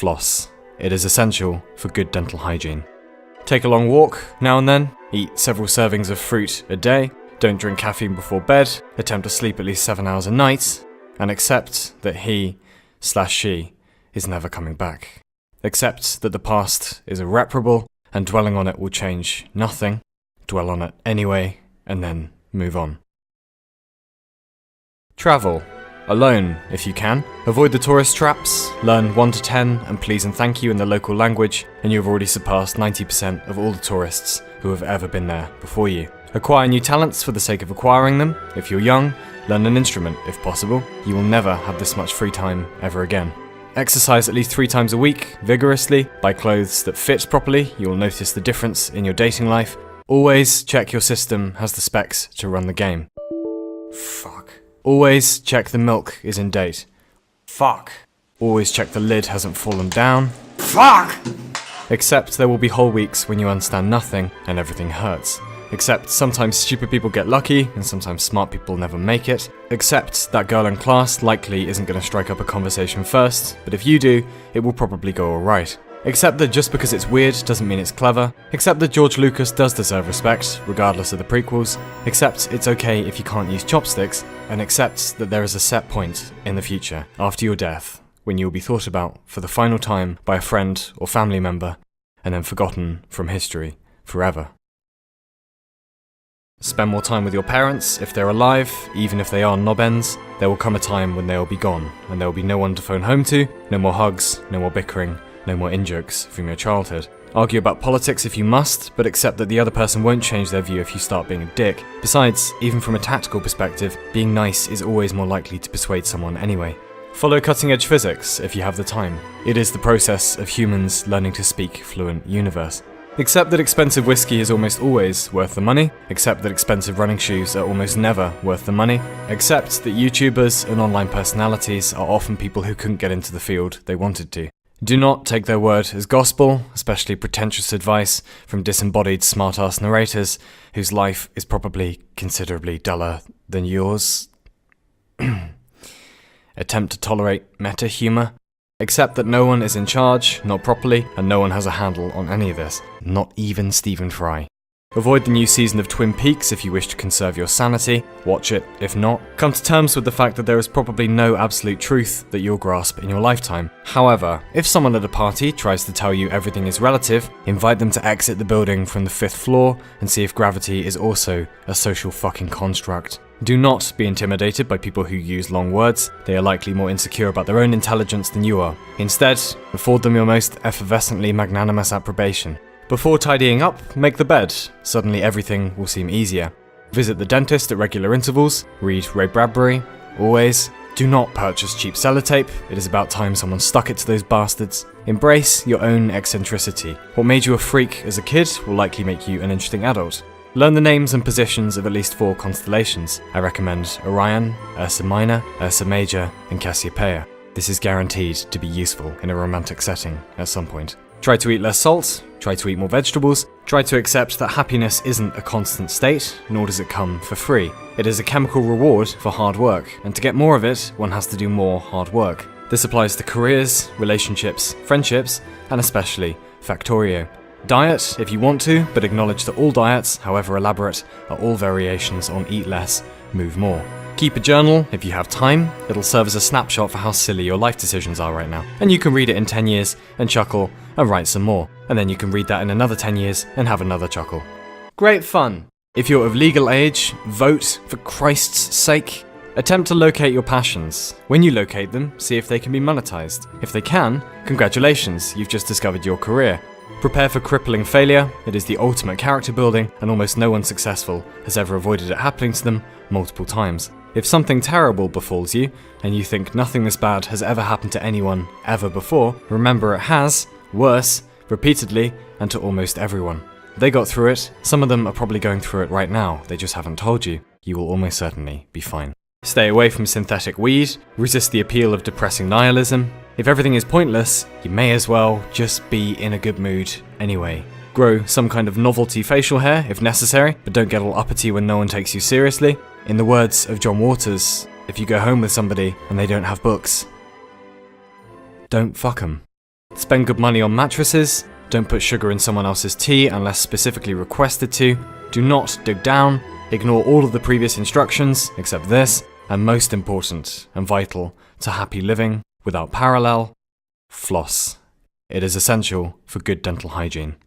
Floss. It is essential for good dental hygiene. Take a long walk now and then, eat several servings of fruit a day, don't drink caffeine before bed, attempt to sleep at least 7 hours a night, and accept that he/she is never coming back. Accept that the past is irreparable, and dwelling on it will change nothing. Dwell on it anyway, and then move on. Travel. Alone, if you can. Avoid the tourist traps, learn 1 to 10 and please and thank you in the local language, and you've already surpassed 90% of all the tourists who have ever been there before you. Acquire new talents for the sake of acquiring them. If you're young, learn an instrument if possible. You will never have this much free time ever again. Exercise at least 3 times a week, vigorously. Buy clothes that fit properly. You will notice the difference in your dating life. Always check your system has the specs to run the game. Fuck. Always check the milk is in date. Fuck. Always check the lid hasn't fallen down. Fuck! Except there will be whole weeks when you understand nothing and everything hurts. Except sometimes stupid people get lucky and sometimes smart people never make it. Except that girl in class likely isn't going to strike up a conversation first, but if you do, it will probably go alright. Except that just because it's weird doesn't mean it's clever. Except that George Lucas does deserve respect, regardless of the prequels. Except it's okay if you can't use chopsticks. And accept that there is a set point in the future, after your death, when you will be thought about for the final time by a friend or family member, and then forgotten from history forever. Spend more time with your parents if they're alive, even if they are knobends. There will come a time when they will be gone, and there will be no one to phone home to, no more hugs, no more bickering, no more in-jokes from your childhood. Argue about politics if you must, but accept that the other person won't change their view if you start being a dick. Besides, even from a tactical perspective, being nice is always more likely to persuade someone anyway. Follow cutting-edge physics if you have the time. It is the process of humans learning to speak fluent universe. Accept that expensive whiskey is almost always worth the money. Accept that expensive running shoes are almost never worth the money. Accept that YouTubers and online personalities are often people who couldn't get into the field they wanted to. Do not take their word as gospel, especially pretentious advice from disembodied smart-ass narrators whose life is probably considerably duller than yours. Attempt to tolerate meta-humor. Accept that no one is in charge, not properly, and no one has a handle on any of this. Not even Stephen Fry. Avoid the new season of Twin Peaks if you wish to conserve your sanity. Watch it if not. Come to terms with the fact that there is probably no absolute truth that you'll grasp in your lifetime. However, if someone at a party tries to tell you everything is relative, invite them to exit the building from the 5th floor and see if gravity is also a social fucking construct. Do not be intimidated by people who use long words. They are likely more insecure about their own intelligence than you are. Instead, afford them your most effervescently magnanimous approbation. Before tidying up, make the bed. Suddenly everything will seem easier. Visit the dentist at regular intervals. Read Ray Bradbury. Always. Do not purchase cheap sellotape. It is about time someone stuck it to those bastards. Embrace your own eccentricity. What made you a freak as a kid will likely make you an interesting adult. Learn the names and positions of at least 4 constellations. I recommend Orion, Ursa Minor, Ursa Major, and Cassiopeia. This is guaranteed to be useful in a romantic setting at some point. Try to eat less salt, try to eat more vegetables, try to accept that happiness isn't a constant state, nor does it come for free. It is a chemical reward for hard work, and to get more of it, one has to do more hard work. This applies to careers, relationships, friendships, and especially Factorio. Diet, if you want to, but acknowledge that all diets, however elaborate, are all variations on eat less, move more. Keep a journal if you have time. It'll serve as a snapshot for how silly your life decisions are right now. And you can read it in 10 years and chuckle and write some more. And then you can read that in another 10 years and have another chuckle. Great fun. If you're of legal age, vote for Christ's sake. Attempt to locate your passions. When you locate them, see if they can be monetized. If they can, congratulations, you've just discovered your career. Prepare for crippling failure. It is the ultimate character building, and almost no one successful has ever avoided it happening to them multiple times. If something terrible befalls you, and you think nothing this bad has ever happened to anyone ever before, remember it has, worse, repeatedly, and to almost everyone. They got through it. Some of them are probably going through it right now. They just haven't told you. You will almost certainly be fine. Stay away from synthetic weed. Resist the appeal of depressing nihilism. If everything is pointless, you may as well just be in a good mood anyway. Grow some kind of novelty facial hair if necessary, but don't get all uppity when no one takes you seriously. In the words of John Waters, if you go home with somebody and they don't have books, don't fuck 'em. spend good money on mattresses, don't put sugar in someone else's tea unless specifically requested to, do not dig down, ignore all of the previous instructions except this, and most important and vital to happy living without parallel, floss. It is essential for good dental hygiene.